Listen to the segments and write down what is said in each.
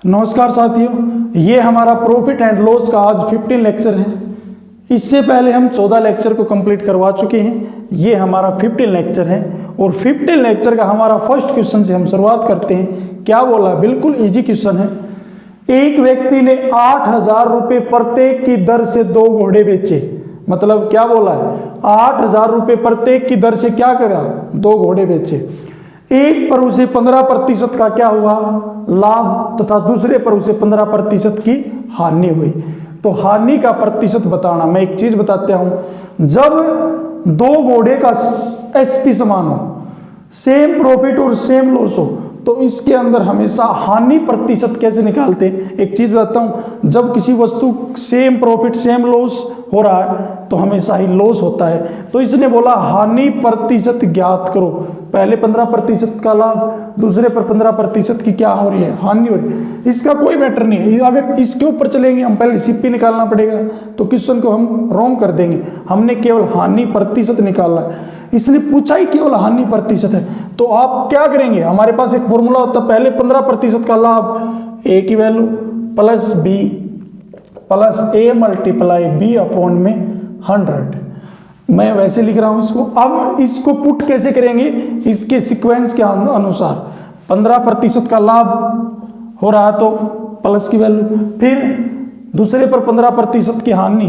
नमस्कार साथियों, ये हमारा प्रॉफिट एंड लॉस का आज 15 लेक्चर है। इससे पहले हम 14 लेक्चर को कंप्लीट करवा चुके हैं। ये हमारा 15 लेक्चर है और 15 लेक्चर का हमारा फर्स्ट क्वेश्चन से हम शुरुआत करते हैं। क्या बोला, बिल्कुल इजी क्वेश्चन है। एक व्यक्ति ने 8,000 रुपये प्रत्येक की दर से 2 घोड़े बेचे। मतलब क्या बोला है, 8,000 रुपये प्रत्येक की दर से क्या करा, 2 घोड़े बेचे। एक पर उसे 15% का क्या हुआ, लाभ, तथा दूसरे पर उसे 15% की हानि हुई। तो हानि का प्रतिशत बताना। मैं एक चीज बताता हूं, जब 2 घोड़े का एसपी समान हो, सेम प्रॉफिट और सेम लॉस हो, तो इसके अंदर हमेशा हानि प्रतिशत कैसे निकालते हैं। एक चीज बताता हूं, जब किसी वस्तु सेम प्रॉफिट सेम लॉस हो रहा है तो हमेशा ही लॉस होता है। तो इसने बोला हानि प्रतिशत ज्ञात करो। पहले 15% का लाभ, दूसरे पर 15% की क्या हो रही है, हानि हो रही है। इसका कोई मैटर नहीं है। अगर इसके ऊपर चलेंगे, हम पहले सीपी निकालना पड़ेगा, तो क्वेश्चन को हम रॉन्ग कर देंगे। हमने केवल हानि प्रतिशत निकालना है। इसने पूछा ही केवल हानि प्रतिशत है, तो आप क्या करेंगे, हमारे पास एक फॉर्मूला होता है, पहले 15% का लाभ, ए की value plus B plus A multiply B upon में 100। मैं वैसे लिख रहा हूं इसको। अब इसको पुट कैसे करेंगे, इसके सीक्वेंस के अनुसार। 15% का लाभ हो रहा तो प्लस की वैल्यू, फिर दूसरे पर 15% की हानि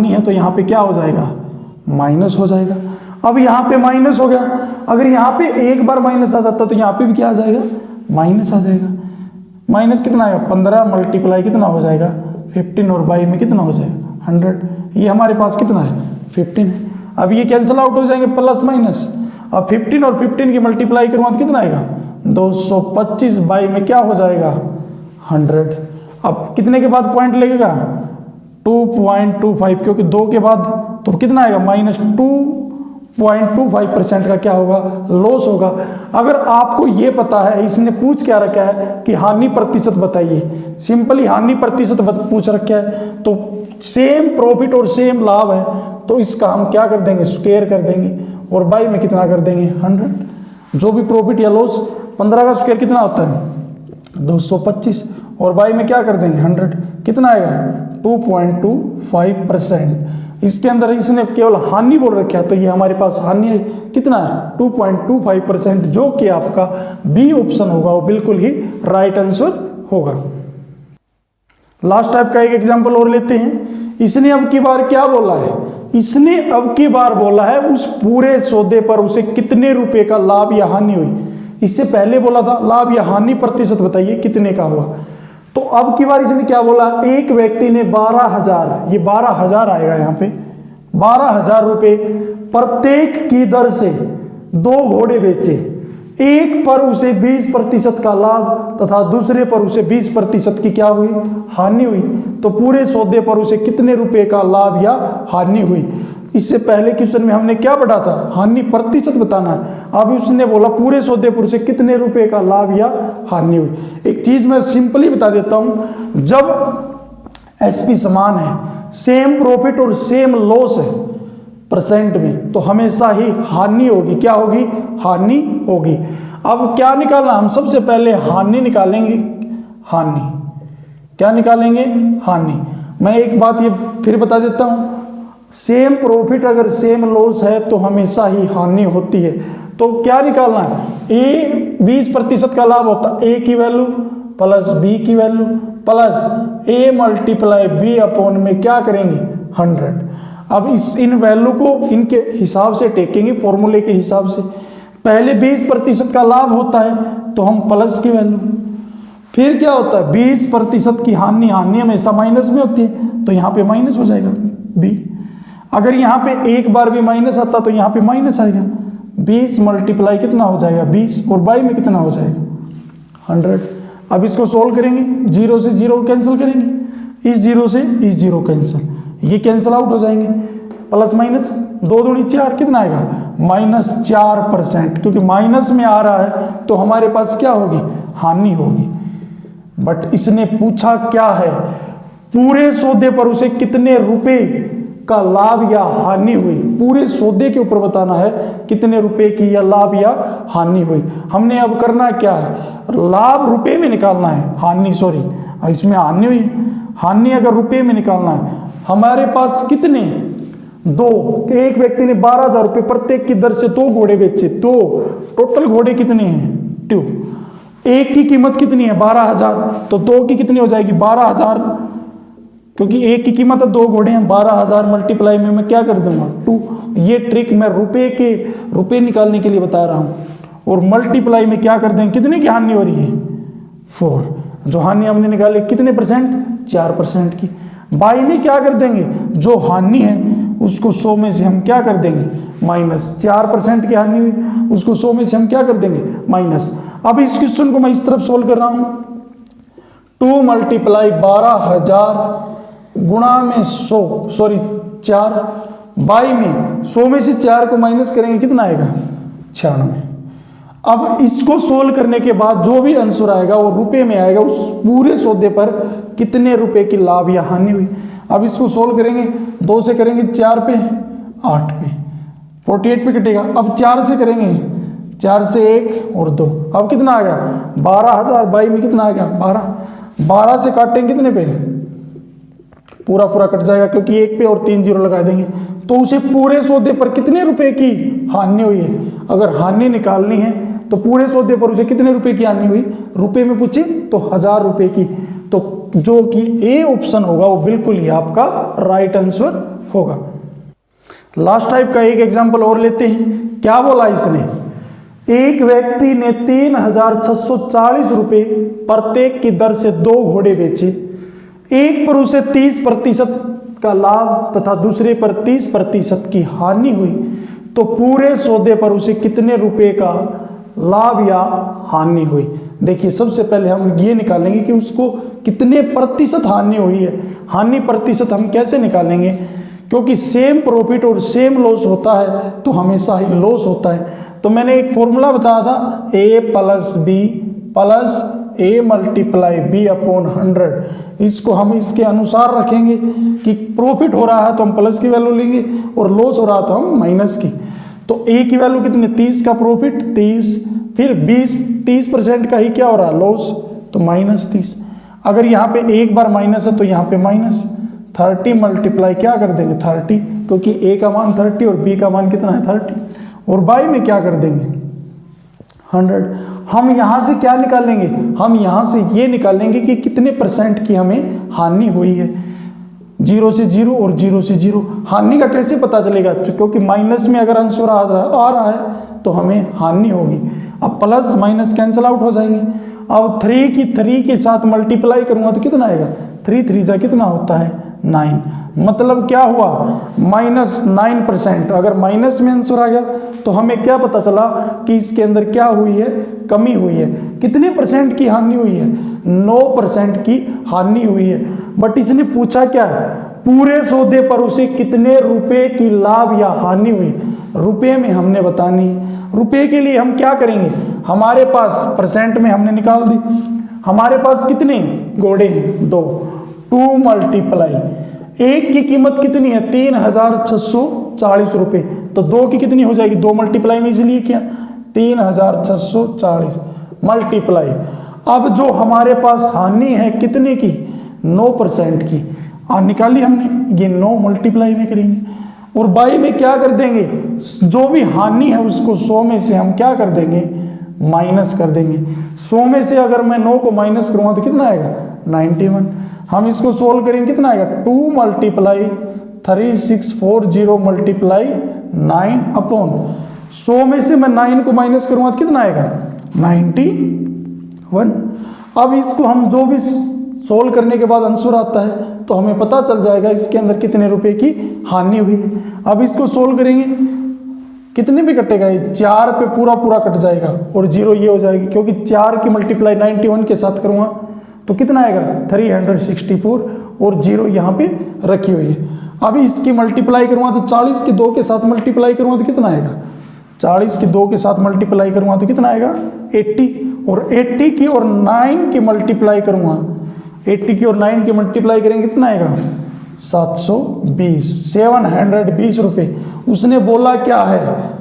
है, तो यहां पे क्या हो जाएगा, माइनस हो जाएगा। अब यहां पे माइनस हो गया। अगर यहां पे एक बार माइनस आ जाता तो यहां पे भी क्या आ जाएगा, माइनस आ जाएगा। माइनस कितना आएगा, 15 मल्टीप्लाई कितना हो जाएगा, 15, और बाई में कितना हो जाएगा, 100। ये हमारे पास कितना है, 15 है। अब ये कैंसिल आउट हो जाएंगे, प्लस माइनस। अब 15 और 15 की मल्टीप्लाई करूँगा तो कितना आएगा, 225, बाई में क्या हो जाएगा, 100। अब कितने के बाद पॉइंट लगेगा, 2.25, क्योंकि 2 के बाद तो कितना आएगा, माइनस 2.25% का क्या होगा, लॉस होगा। अगर आपको ये पता है, इसने पूछ क्या रखा है कि हानि प्रतिशत बताइए, सिंपली हानि प्रतिशत पूछ रखा है, तो सेम प्रॉफिट और सेम लाभ है, तो इसका हम क्या कर देंगे, स्क्वायर कर देंगे, और बाई में कितना कर देंगे, 100। जो भी प्रॉफिट या लॉस, 15 का स्क्वायर कितना होता है, 225, और बाई में क्या कर देंगे, 100, कितना आएगा, 2.25%। इसके अंदर इसने केवल हानि बोल रखा है, तो ये हमारे पास हानि है, कितना है, 2.25%, जो कि आपका बी ऑप्शन होगा, वो बिल्कुल ही राइट आंसर होगा। लास्ट टाइप का एक एग्जांपल और लेते हैं। इसने अब की बार क्या बोला है, इसने अब की बार बोला है उस पूरे सौदे पर उसे कितने रुपए का लाभ या हानि हुई। इससे पहले बोला था लाभ या हानि प्रतिशत बताइए कितने का हुआ। तो अब की बार इसने क्या बोला, एक व्यक्ति ने 12,000, ये 12,000 आएगा यहाँ पे, 12,000 रुपये प्रत्येक की दर से 2 घोड़े बेचे। एक पर उसे 20% का लाभ तथा दूसरे पर उसे 20% की क्या हुई, हानि हुई। तो पूरे सौदे पर उसे कितने रुपए का लाभ या हानि हुई। इससे पहले क्वेश्चन में हमने क्या पढ़ा था, हानि प्रतिशत बताना है। अब उसने बोला पूरे सौदे पर उसे कितने रुपए का लाभ या हानि हुई। एक चीज मैं सिंपली बता देता हूं, जब एसपी समान है, सेम प्रॉफिट और सेम लॉस है परसेंट में, तो हमेशा ही हानि होगी। क्या होगी, हानि होगी। अब क्या निकालना, हम सबसे पहले हानि निकालेंगे। हानि क्या निकालेंगे, हानि। मैं एक बात ये फिर बता देता हूं, सेम प्रॉफिट अगर सेम लॉस है तो हमेशा ही हानि होती है। तो क्या निकालना है, ए 20% का लाभ होता है, ए की वैल्यू प्लस बी की value plus A multiply B upon में क्या करेंगे, 100। अब इन वैल्यू को इनके हिसाब से टेकेंगे, फॉर्मूले के हिसाब से। पहले 20% का लाभ होता है तो हम प्लस की वैल्यू, फिर क्या होता है 20% की हानि, हानि हमेशा माइनस में होती है, तो यहाँ पे माइनस हो जाएगा बी। अगर यहाँ पे एक बार भी माइनस आता तो यहाँ पे माइनस आएगा। 20 मल्टीप्लाई कितना हो जाएगा, 20, और बाई में कितना हो जाएगा, 100। अब इसको सोल्व करेंगे, 0 से 0 कैंसिल करेंगे, इस 0 से इस 0 कैंसिल, ये कैंसिल आउट हो जाएंगे। प्लस माइनस 2 दूनी 4, कितना आएगा, -4%, क्योंकि माइनस में आ रहा है तो हमारे पास क्या होगी, हानि होगी। बट इसने पूछा क्या है, पूरे सौदे पर उसे कितने रुपए का लाभ या हानि हुई, पूरे सौदे के ऊपर बताना है कितने रुपए की या लाभ या हानि हुई। हमने अब करना क्या है, लाभ रुपए में निकालना है, हानि सॉरी इसमें हानि हुई, हानि अगर रुपए में निकालना है। हमारे पास कितने, दो, एक व्यक्ति ने 12,000 रुपये प्रत्येक की दर से 2 घोड़े बेचे, तो टोटल घोड़े कितने हैं 2, एक की कीमत कितनी है 12,000, तो 2 की कितनी हो जाएगी 12,000, क्योंकि एक की कीमत है 2 घोड़े हैं, 12,000 मल्टीप्लाई में मैं क्या कर दूंगा 2। ये ट्रिक मैं रुपए निकालने के लिए बता रहा हूं, और मल्टीप्लाई में क्या कर देंगे, कितने की हानि हो रही है 4, जो हानि हमने निकाली कितने परसेंट 4% की। बाई में क्या कर देंगे, जो हानि है उसको 100 में से हम क्या कर देंगे माइनस, 4% की हानि हुई उसको 100 में से हम क्या कर देंगे माइनस। अब इस क्वेश्चन को मैं इस तरफ सोल्व कर रहा हूं, 2 मल्टीप्लाई 12,000 गुणा में 100 सॉरी 4 बाई में 100 में से 4 को माइनस करेंगे कितना आएगा 96। अब इसको सोल्व करने के बाद जो भी आंसर आएगा वो रुपए में आएगा, उस पूरे सौदे पर कितने रुपए की लाभ या हानि हुई। अब इसको सोल्व करेंगे, 2 से करेंगे 4 पे 8 पे 48 पे कटेगा। अब 4 से करेंगे, 4 से 1 और 2, अब कितना आ गया 12,000 बाई में कितना आ गया 12 से काटेंगे कितने पे, पूरा कट जाएगा क्योंकि 1 पे और 3 जीरो लगा देंगे, तो उसे पूरे सौदे पर कितने रुपए की हानि हुई है। अगर हानि निकालनी है तो पूरे सौदे पर उसे कितने रुपए की हानि हुई, रुपए में पूछे तो 1,000 रुपए की, तो जो कि ए ऑप्शन होगा वो बिल्कुल ही आपका राइट आंसर होगा। लास्ट टाइप का एक एग्जांपल और लेते हैं। क्या बोला इसने, एक व्यक्ति ने 3,640 रुपए प्रत्येक की दर से 2 घोड़े बेचे, एक पर उसे 30% का लाभ तथा दूसरे पर 30% की हानि हुई, तो पूरे सौदे पर उसे कितने रुपए का लाभ या हानि हुई। देखिए सबसे पहले हम ये निकालेंगे कि उसको कितने प्रतिशत हानि हुई है। हानि प्रतिशत हम कैसे निकालेंगे, क्योंकि सेम प्रॉफिट और सेम लॉस होता है तो हमेशा ही लॉस होता है। तो मैंने एक फॉर्मूला बताया था, ए plus B plus A multiply B upon 100। इसको हम इसके अनुसार रखेंगे कि प्रॉफिट हो रहा है तो हम प्लस की वैल्यू लेंगे और लॉस हो रहा है तो हम माइनस की। तो ए की वैल्यू कितनी, 30 का प्रॉफिट 30, फिर 30% का ही क्या हो रहा है लॉस, तो -30। अगर यहाँ पे एक बार माइनस है तो यहाँ पे माइनस 30 मल्टीप्लाई क्या कर देंगे 30, क्योंकि ए का मान 30 और बी का मान कितना है 30, और बाई में क्या कर देंगे 100। हम यहाँ से क्या निकालेंगे, हम यहाँ से ये निकालेंगे कि कितने % की हमें हानि हुई है। 0 से 0 और 0 से 0। हानि का कैसे पता चलेगा, क्योंकि माइनस में अगर आंसर आ रहा है तो हमें हानि होगी। अब प्लस माइनस कैंसिल आउट हो जाएंगे। अब 3 के साथ मल्टीप्लाई करूंगा तो कितना आएगा, 3 3 जा कितना होता है 9, मतलब क्या हुआ -9%। अगर माइनस में आंसर आ गया तो हमें क्या पता चला कि इसके अंदर क्या हुई है, कमी हुई है। कितने % की हानि हुई है, 9% की हानि हुई है। बट इसने पूछा क्या है, पूरे सौदे पर उसे कितने रुपए की लाभ या हानि हुई, रुपए में हमने बतानी। रुपए के लिए हम क्या करेंगे, हमारे पास % में हमने निकाल दी, हमारे पास कितने घोड़े हैं 2, 2 मल्टीप्लाई एक की कीमत कितनी है 3,640 रुपये, तो 2 की कितनी हो जाएगी, 2 मल्टीप्लाई में इसलिए किया 3,640 मल्टीप्लाई। अब जो हमारे पास हानि है कितने की 9% की निकाली हमने, ये 9 मल्टीप्लाई में करेंगे और बाई में क्या कर देंगे, जो भी हानि है उसको 100 में से हम क्या कर देंगे माइनस कर देंगे। 100 में से अगर मैं 9 को माइनस करूँगा तो कितना आएगा 91। हम इसको सोल्व करेंगे कितना आएगा 2 मल्टीप्लाई 3640 मल्टीप्लाई 9 अपॉन 100 में से मैं 9 को माइनस करूँगा तो कितना आएगा 91। अब इसको हम जो भी सोल्व करने के बाद आंसर आता है तो हमें पता चल जाएगा इसके अंदर कितने रुपए की हानि हुई है। अब इसको सोल्व करेंगे कितने पे कटेगा, ये 4 पे पूरा कट जाएगा और 0 ये हो जाएगी, क्योंकि 4 की मल्टीप्लाई 91 के साथ करूँगा तो कितना आएगा 364 और 0 यहाँ पे रखी हुई है। अभी इसकी मल्टीप्लाई करूँगा तो 40 के 2 के साथ मल्टीप्लाई करूँगा तो कितना आएगा, 40 के 2 के साथ मल्टीप्लाई करूँगा तो कितना आएगा 80, और 80 की और 9 की मल्टीप्लाई करूँगा, 80 की और 9 की मल्टीप्लाई करेंगे कितना आएगा 720, 720 रुपये। उसने बोला क्या है,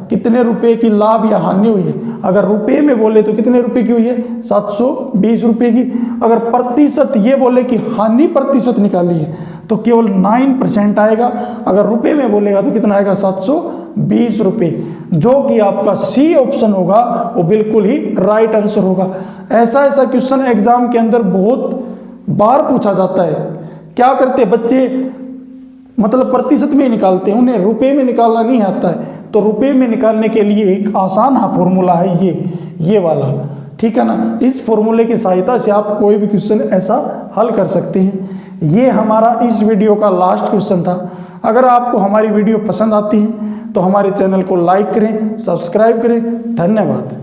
कितने रुपए की लाभ या हानि हुई है। अगर रुपए में बोले तो कितने रुपए की हुई है, 720 रुपये की। अगर प्रतिशत ये बोले कि हानि प्रतिशत निकाली है तो केवल 9% आएगा। अगर रुपए में बोलेगा तो कितना आएगा, 720 रुपये, जो कि आपका सी ऑप्शन होगा वो बिल्कुल ही राइट आंसर होगा। ऐसा क्वेश्चन एग्जाम के अंदर बहुत बार पूछा जाता है। क्या करते बच्चे, मतलब प्रतिशत में ही निकालते हैं, उन्हें रुपए में निकालना नहीं आता है। तो रुपए में निकालने के लिए एक आसान फॉर्मूला है ये वाला, ठीक है ना। इस फॉर्मूले की सहायता से आप कोई भी क्वेश्चन ऐसा हल कर सकते हैं। ये हमारा इस वीडियो का लास्ट क्वेश्चन था। अगर आपको हमारी वीडियो पसंद आती है तो हमारे चैनल को लाइक करें, सब्सक्राइब करें। धन्यवाद।